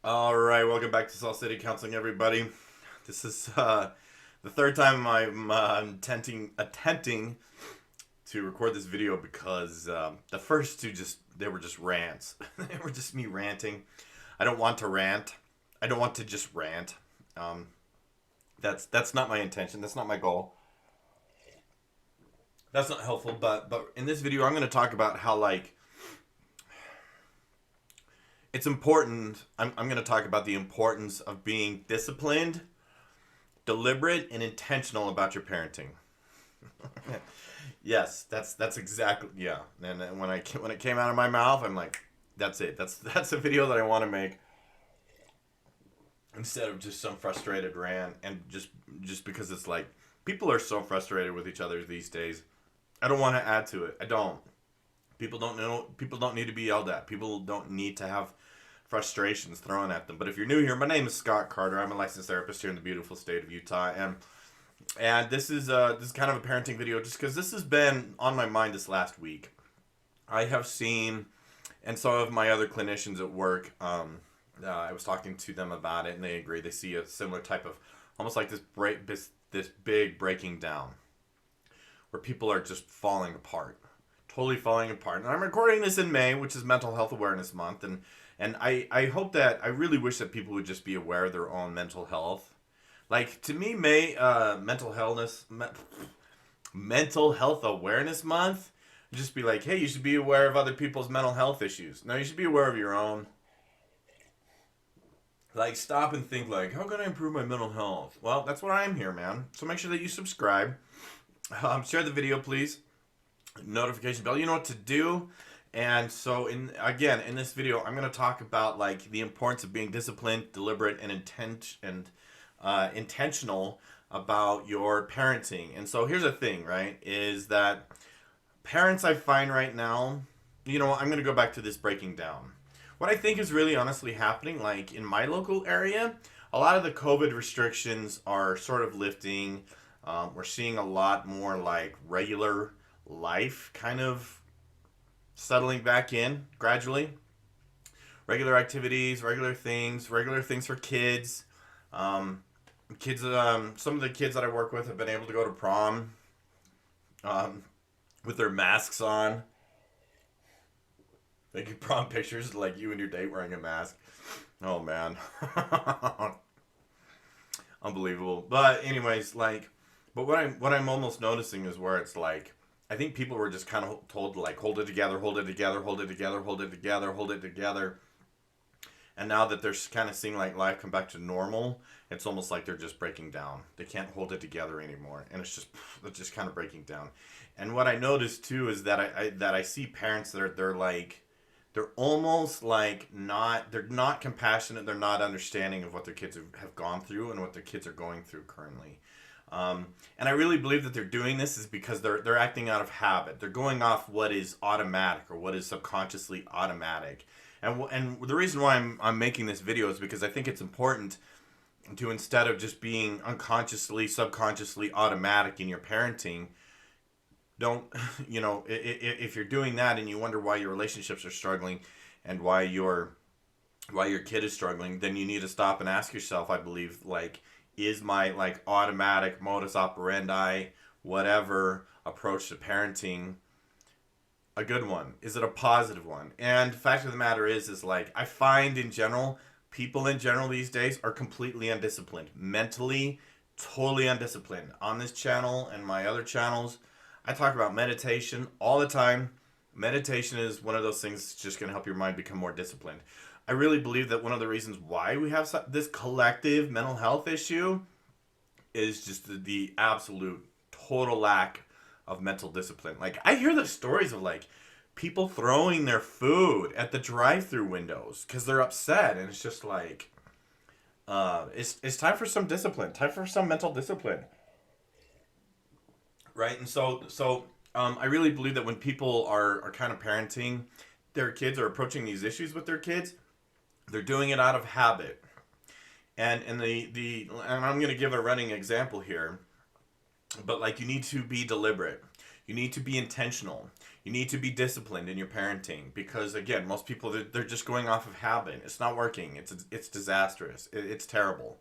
All right, welcome back to Salt City Counseling, everybody. This is the third time I'm attempting to record this video because the first two they were just rants. They were just me ranting. I don't want to rant. I don't want to just rant. Um, that's not my intention. That's not my goal. That's not helpful. But in this video, I'm going to talk about how it's important. I'm going to talk about the importance of being disciplined, deliberate, and intentional about your parenting. Yes, that's exactly, yeah. And when it came out of my mouth, I'm like, that's it. That's a video that I want to make instead of just some frustrated rant, and just because it's like people are so frustrated with each other these days. I don't want to add to it. I don't. People don't know. People don't need to be yelled at. People don't need to have frustrations thrown at them. But if you're new here, my name is Scott Carter. I'm a licensed therapist here in the beautiful state of Utah, and this is kind of a parenting video just because this has been on my mind this last week. I have seen, and some of my other clinicians at work, I was talking to them about it, and they agree. They see a similar type of, almost like this big breaking down, where people are just falling apart, totally falling apart. And I'm recording this in May, which is Mental Health Awareness Month, and I hope that, I really wish that people would just be aware of their own mental health. Like, to me, Mental Health Awareness Month, just be like, hey, you should be aware of other people's mental health issues. No, you should be aware of your own. Like, stop and think, like, how can I improve my mental health? Well, that's what I'm here, man. So make sure that you subscribe. Share the video, please. Notification bell. You know what to do. And so, in this video, I'm going to talk about like the importance of being disciplined, deliberate, and intentional about your parenting. And so, here's the thing, right? Is that parents, I find right now, I'm going to go back to this breaking down. What I think is really honestly happening, like in my local area, a lot of the COVID restrictions are sort of lifting. We're seeing a lot more like regular life kind of settling back in gradually. Regular activities, regular things for kids. Some of the kids that I work with have been able to go to prom um, with their masks on. Making prom pictures like you and your date wearing a mask. Oh man, unbelievable. But anyways, but what I'm almost noticing is where it's like I think people were just kind of told to like hold it together, hold it together, hold it together, hold it together, hold it together. And now that they're kind of seeing like life come back to normal, it's almost like they're just breaking down. They can't hold it together anymore, and it's just kind of breaking down. And what I noticed too is that I see parents that they're almost like they're not compassionate, they're not understanding of what their kids have gone through and what their kids are going through currently. And I really believe that they're doing this is because they're acting out of habit. They're going off what is automatic or what is subconsciously automatic. And the reason why I'm making this video is because I think it's important to, instead of just being unconsciously, subconsciously automatic in your parenting, don't, if you're doing that and you wonder why your relationships are struggling and why your kid is struggling, then you need to stop and ask yourself, I believe, like, is my like automatic modus operandi, whatever approach to parenting, a good one? Is it a positive one? And the fact of the matter is like I find in general, people in general these days are completely undisciplined, mentally, totally undisciplined. On this channel and my other channels, I talk about meditation all the time. Meditation is one of those things that's just going to help your mind become more disciplined. I really believe that one of the reasons why we have this collective mental health issue is just the absolute total lack of mental discipline. Like, I hear the stories of like people throwing their food at the drive-through windows because they're upset, and it's just like it's time for some discipline, time for some mental discipline, right? And I really believe that when people are kind of parenting their kids or approaching these issues with their kids, they're doing it out of habit. And I'm going to give a running example here, but like you need to be deliberate. You need to be intentional. You need to be disciplined in your parenting because again, most people they're just going off of habit. It's not working. It's disastrous. It's terrible.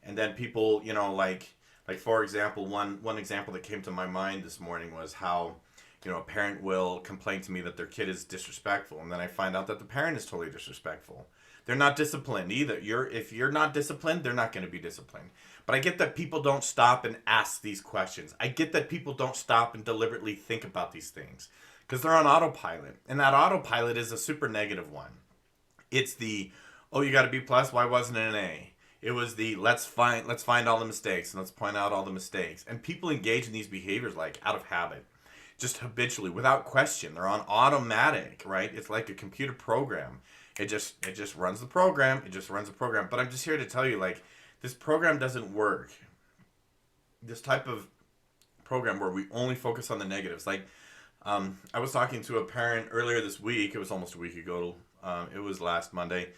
And then people, like for example, one example that came to my mind this morning was how a parent will complain to me that their kid is disrespectful, and then I find out that the parent is totally disrespectful. They're not disciplined either. If you're not disciplined, they're not going to be disciplined. But I get that people don't stop and ask these questions. I get that people don't stop and deliberately think about these things because they're on autopilot, and that autopilot is a super negative one. It's the, oh, you got a B plus, why wasn't it an A? It was the let's find all the mistakes and let's point out all the mistakes. And people engage in these behaviors like out of habit, just habitually, without question. They're on automatic, right? It's like a computer program. It just runs the program. It just runs the program. But I'm just here to tell you, like, this program doesn't work. This type of program where we only focus on the negatives. Like, I was talking to a parent earlier this week. It was almost a week ago. It was last Monday.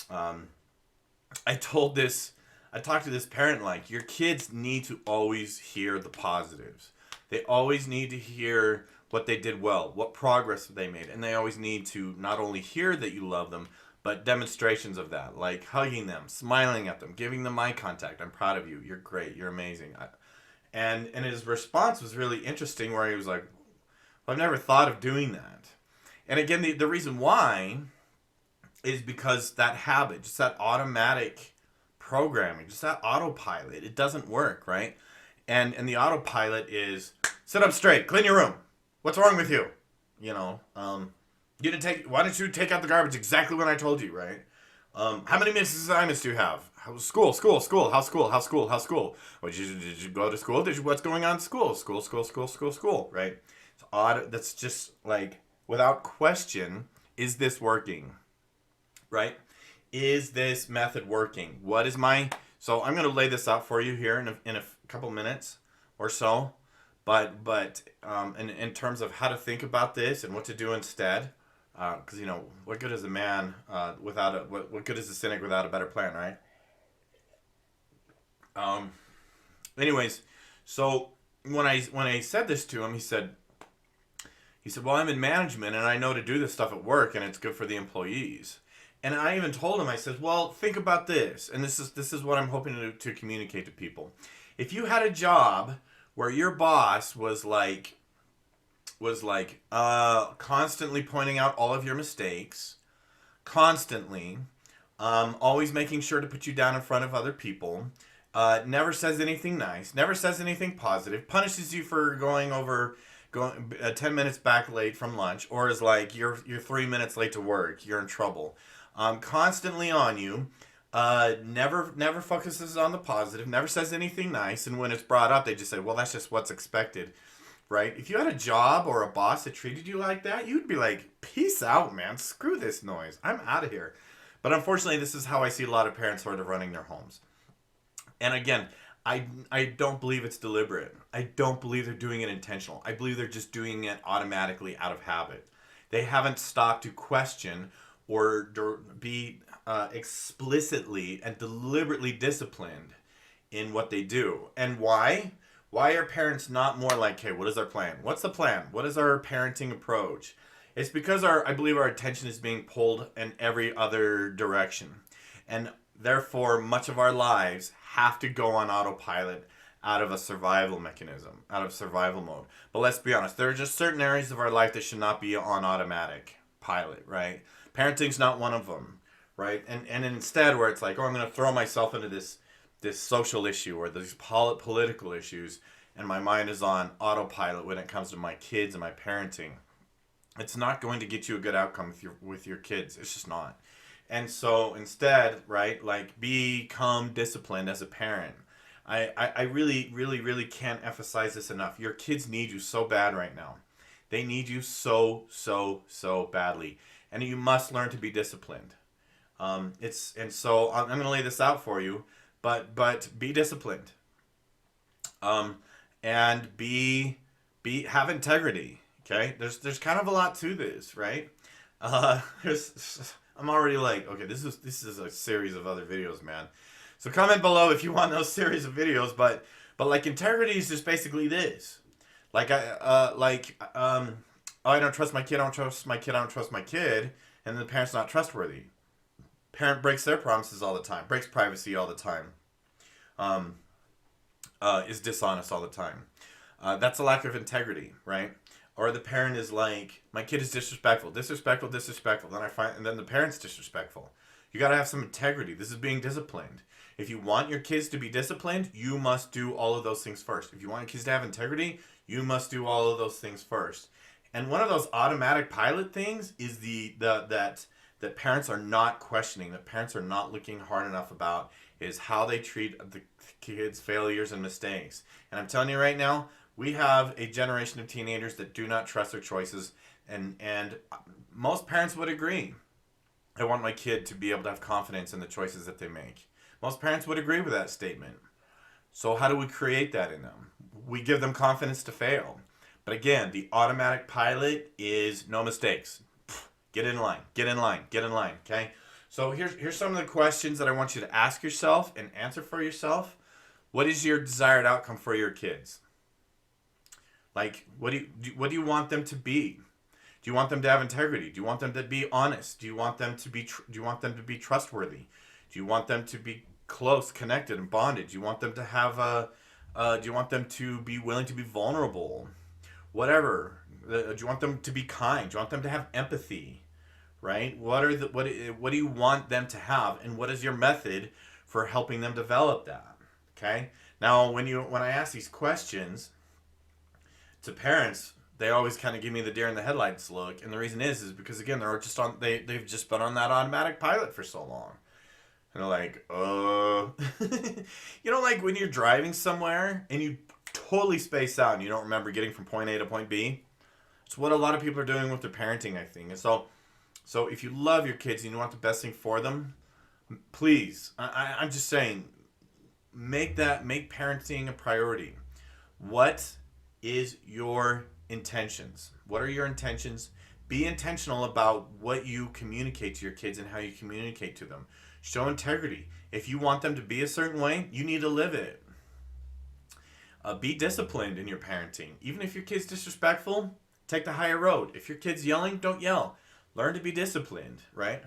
I talked to this parent, like, your kids need to always hear the positives. They always need to hear what they did well, what progress they made. And they always need to not only hear that you love them, but demonstrations of that, like hugging them, smiling at them, giving them eye contact. I'm proud of you. You're great. You're amazing. And his response was really interesting where he was like, well, I've never thought of doing that. And again, the reason why is because that habit, just that automatic programming, just that autopilot, it doesn't work, right? And the autopilot is sit up straight, clean your room. What's wrong with you? You didn't why didn't you take out the garbage exactly when I told you, right? How many assignments do you have? School. How's school? Did you go to school? What's going on in school? School, right? It's odd. That's just like, without question, is this working? Right? Is this method working? So I'm going to lay this out for you here in a couple minutes or so. But in terms of how to think about this and what to do instead, because what good is a man what good is a cynic without a better plan, right? Anyways, so when I said this to him, he said, well, I'm in management and I know to do this stuff at work and it's good for the employees. And I even told him, I said, well, think about this, and this is what I'm hoping to communicate to people. If you had a job where your boss was like constantly pointing out all of your mistakes, constantly, always making sure to put you down in front of other people, never says anything nice, never says anything positive, punishes you for going 10 minutes back late from lunch, or is like you're 3 minutes late to work, you're in trouble, constantly on you. Never focuses on the positive, never says anything nice, and when it's brought up, they just say, well, that's just what's expected, right? If you had a job or a boss that treated you like that, you'd be like, peace out, man. Screw this noise. I'm out of here. But unfortunately, this is how I see a lot of parents sort of running their homes. And again, I don't believe it's deliberate. I don't believe they're doing it intentional. I believe they're just doing it automatically out of habit. They haven't stopped to question or be explicitly and deliberately disciplined in what they do. And why? Why are parents not more like, hey, what is our plan? What's the plan? What is our parenting approach? It's because I believe our attention is being pulled in every other direction. And therefore, much of our lives have to go on autopilot out of a survival mechanism, out of survival mode. But let's be honest, there are just certain areas of our life that should not be on automatic pilot, right? Parenting's not one of them, right? And instead, where it's like, oh, I'm going to throw myself into this social issue or these political issues, and my mind is on autopilot when it comes to my kids and my parenting, it's not going to get you a good outcome with your kids. It's just not. And so instead, right, like, become disciplined as a parent. I really, really, really can't emphasize this enough. Your kids need you so bad right now. They need you so, so, so badly. And you must learn to be disciplined. So I'm going to lay this out for you, but be disciplined. And have integrity. Okay? There's kind of a lot to this, right? I'm already like, okay, this is a series of other videos, man. So comment below if you want those series of videos, but like, integrity is just basically this. Oh, I don't trust my kid. I don't trust my kid. I don't trust my kid, and the parent's not trustworthy. Parent breaks their promises all the time, breaks privacy all the time, um, is dishonest all the time. That's a lack of integrity, right? Or the parent is like, my kid is disrespectful, disrespectful, disrespectful. And then the parent's disrespectful. You got to have some integrity. This is being disciplined. If you want your kids to be disciplined, you must do all of those things first. If you want your kids to have integrity, you must do all of those things first. And one of those automatic pilot things is that parents are not questioning, that parents are not looking hard enough about, is how they treat the kids' failures and mistakes. And I'm telling you right now, we have a generation of teenagers that do not trust their choices, and most parents would agree. I want my kid to be able to have confidence in the choices that they make. Most parents would agree with that statement. So how do we create that in them? We give them confidence to fail. But again, the automatic pilot is no mistakes. Get in line, get in line, get in line, okay? So here's some of the questions that I want you to ask yourself and answer for yourself. What is your desired outcome for your kids? Like, what do you want them to be? Do you want them to have integrity? Do you want them to be honest? Do you want them to be trustworthy? Do you want them to be close, connected, and bonded? Do you want them to have do you want them to be willing to be vulnerable? Whatever. Do you want them to be kind? Do you want them to have empathy? Right? What do you want them to have, and what is your method for helping them develop that? Okay? Now, when I ask these questions to parents, they always kind of give me the deer in the headlights look, and the reason is because again, they've just been on that automatic pilot for so long. And they're like, you know, like when you're driving somewhere and you totally space out and you don't remember getting from point A to point B. It's what a lot of people are doing with their parenting, I think. And so if you love your kids and you want the best thing for them, please, I'm just saying, make parenting a priority. What is your intentions? What are your intentions? Be intentional about what you communicate to your kids and how you communicate to them. Show integrity. If you want them to be a certain way, you need to live it. Be disciplined in your parenting. Even if your kid's disrespectful, take the higher road. If your kid's yelling, don't yell. Learn to be disciplined, right?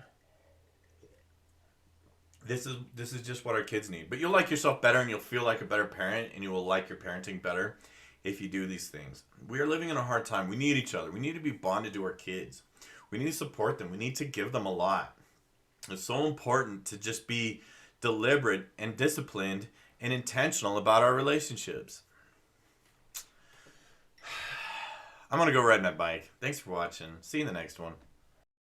This is just what our kids need. But you'll like yourself better and you'll feel like a better parent and you will like your parenting better if you do these things. We are living in a hard time. We need each other. We need to be bonded to our kids. We need to support them. We need to give them a lot. It's so important to just be deliberate and disciplined and intentional about our relationships. I'm going to go ride my bike. Thanks for watching. See you in the next one.